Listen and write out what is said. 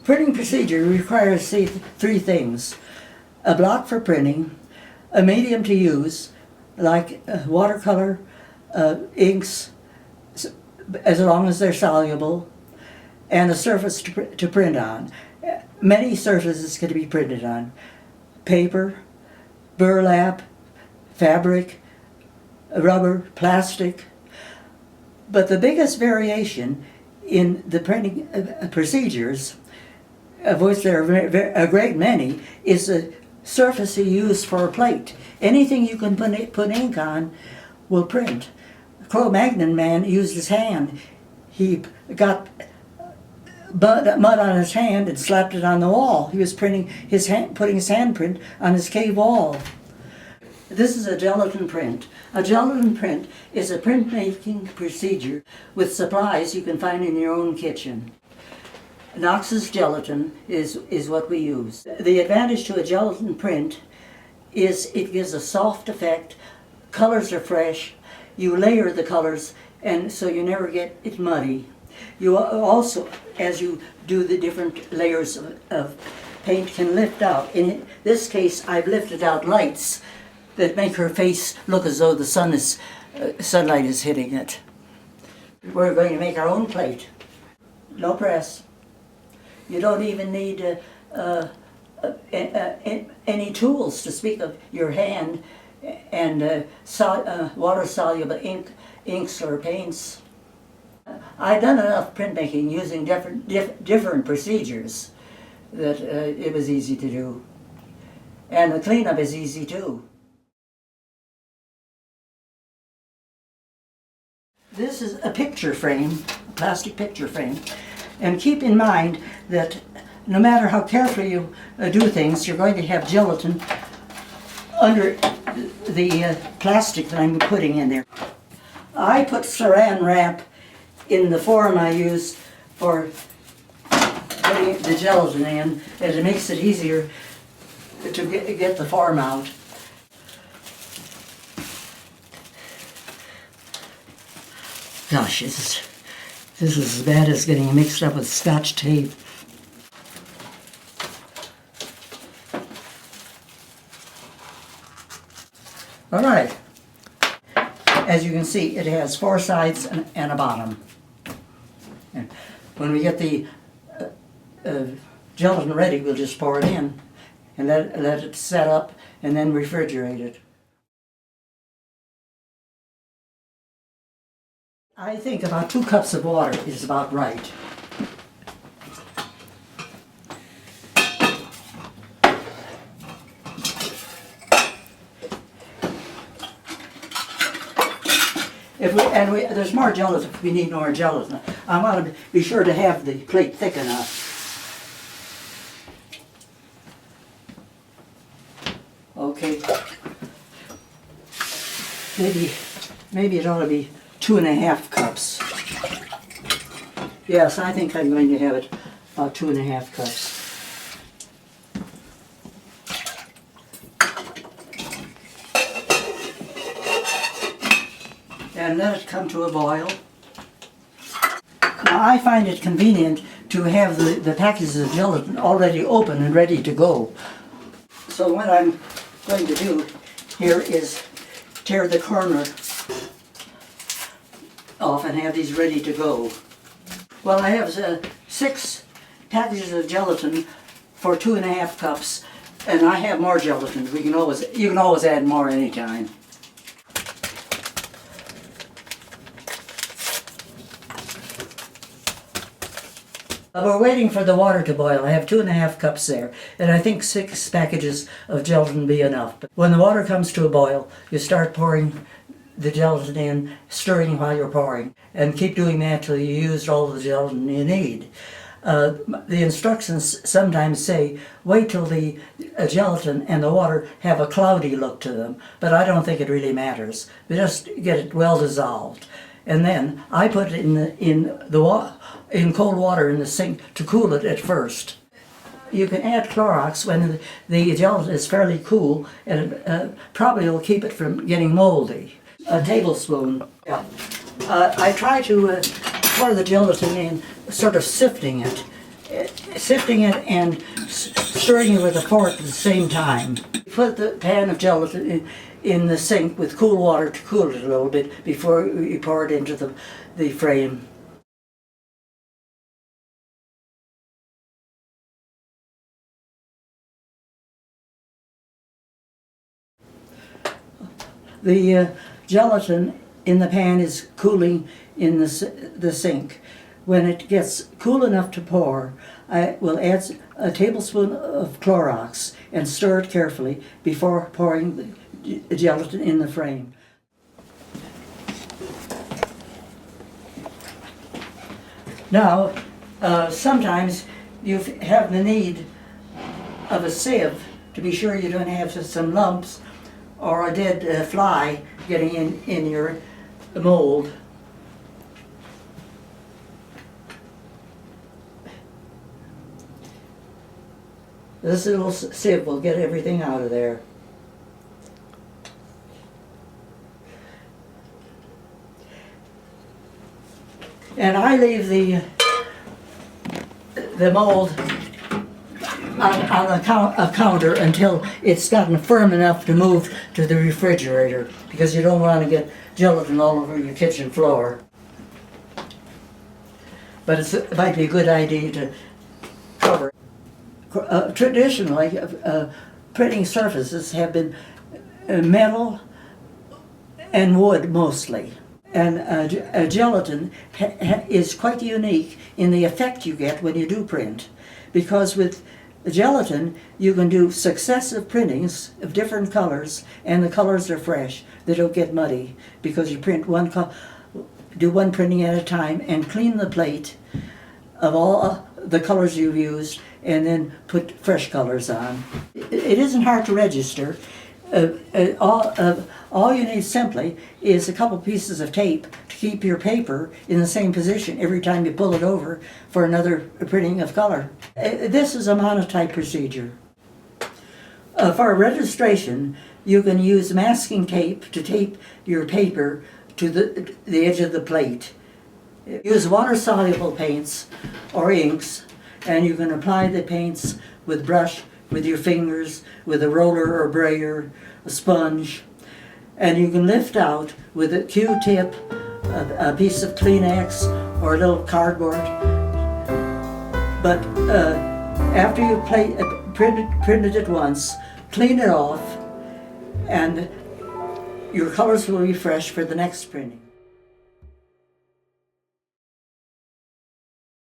Printing procedure requires three things: a block for printing, a medium to use, like watercolor, inks, as long as they're soluble, and a surface to print on. Many surfaces can be printed on: paper, burlap, fabric, rubber, plastic. But the biggest variation in the printing procedures, of which there are a great many, is the surface you use for a plate. Anything you can put ink on will print. Cro-Magnon man used his hand. He got mud on his hand and slapped it on the wall. He was putting his handprint on his cave wall. This is a gelatin print. A gelatin print is a printmaking procedure with supplies you can find in your own kitchen. Knox's gelatin is what we use. The advantage to a gelatin print is it gives a soft effect, colors are fresh, you layer the colors, and so you never get it muddy. You also, as you do the different layers of paint, can lift out. In this case, I've lifted out lights that make her face look as though the sunlight is hitting it. We're going to make our own plate. No press. You don't even need any tools to speak of your hand and water-soluble inks or paints. I've done enough printmaking using different procedures that it was easy to do. And the cleanup is easy too. This is a picture frame, a plastic picture frame. And keep in mind that no matter how carefully you do things, you're going to have gelatin under the plastic that I'm putting in there. I put saran wrap in the form I use for putting the gelatin in, and it makes it easier to get the form out. Gosh, this is as bad as getting mixed up with Scotch tape. All right. As you can see, it has 4 sides and a bottom. And when we get the gelatin ready, we'll just pour it in and let it set up and then refrigerate it. I think about 2 cups of water is about right. There's more gelatin if we need more gelatin. I want to be sure to have the plate thick enough. Okay. Maybe it ought to be 2½ cups. Yes, I think I'm going to have it about 2½ cups. And let it come to a boil. Now I find it convenient to have the packages of gelatin already open and ready to go. So what I'm going to do here is tear the corner off and have these ready to go. Well, I have 6 packages of gelatin for 2½ cups, and I have more gelatin. You can always add more anytime. We're waiting for the water to boil. I have 2½ cups there, and I think 6 packages of gelatin will be enough. But when the water comes to a boil, you start pouring the gelatin in, stirring while you're pouring, and keep doing that till you used all the gelatin you need. The instructions sometimes say, wait till the gelatin and the water have a cloudy look to them, but I don't think it really matters. We just get it well dissolved. And then I put it in cold water in the sink to cool it at first. You can add Clorox when the gelatin is fairly cool, and it probably will keep it from getting moldy. A tablespoon. Yeah. I try to pour the gelatin in, sort of sifting it, sifting it and stirring it with a fork at the same time. Put the pan of gelatin in the sink with cool water to cool it a little bit before you pour it into the frame. The gelatin in the pan is cooling in the sink. When it gets cool enough to pour, I will add a tablespoon of Clorox and stir it carefully before pouring the gelatin in the frame. Now, sometimes you have the need of a sieve to be sure you don't have some lumps or a dead fly getting in your mold. This little sieve will get everything out of there. And I leave the mold on a counter until it's gotten firm enough to move to the refrigerator, because you don't want to get gelatin all over your kitchen floor. But it might be a good idea to cover. Traditionally, printing surfaces have been metal and wood mostly. And gelatin is quite unique in the effect you get when you do print, because with gelatin you can do successive printings of different colors, and the colors are fresh. They don't get muddy because you print do one printing at a time and clean the plate of all the colors you've used, and then put fresh colors on. It isn't hard to register. All you need simply is a couple pieces of tape to keep your paper in the same position every time you pull it over for another printing of color. This is a monotype procedure. For registration, you can use masking tape to tape your paper to the edge of the plate. Use water-soluble paints or inks, and you can apply the paints with brush, with your fingers, with a roller or brayer, a sponge, and you can lift out with a Q-tip, a piece of Kleenex, or a little cardboard. But after you printed it once, clean it off, and your colors will be fresh for the next printing.